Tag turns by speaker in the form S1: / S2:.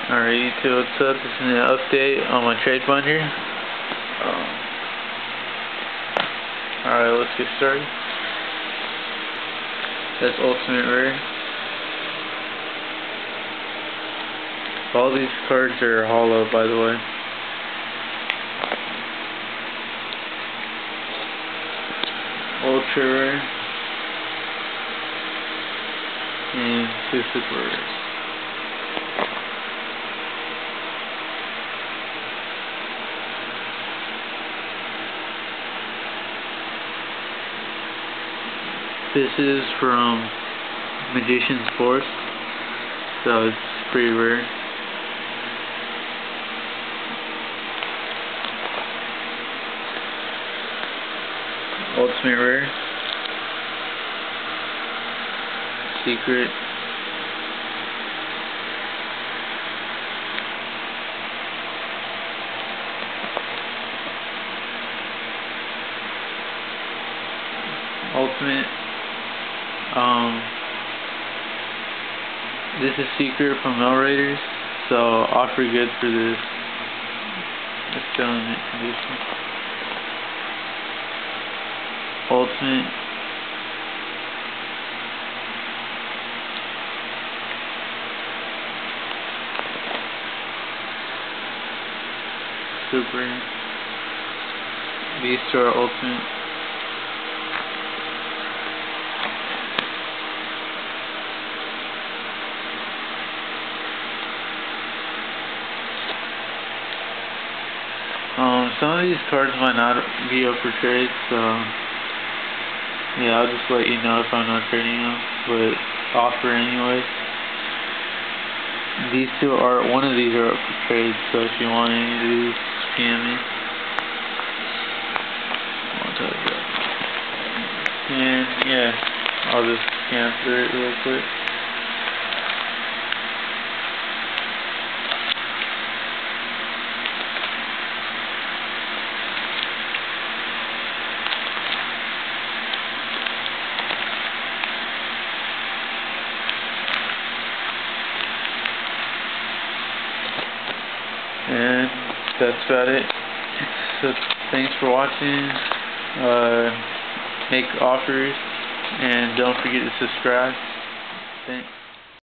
S1: Alright, YouTube, what's up? This is an update on my trade binder. Alright, let's get started. That's Ultimate Rare. All these cards are hollow, by the way. Ultra Rare. And 2 Super Rares. This is from Magician's Force, so it's pretty rare. Ultimate Rare. Secret. Ultimate. This is Secret from Mail Raiders, so offer good for this. It's still in mint condition. Ultimate. Super. V-Star Ultimate. Some of these cards might not be up for trade, so yeah, I'll just let you know if I'm not trading them, but offer anyway. These two are, one of these are up for trade, so if you want any of these, scam me. And yeah, I'll just scan through it real quick. And that's about it. So thanks for watching. Make offers and don't forget to subscribe. Thanks.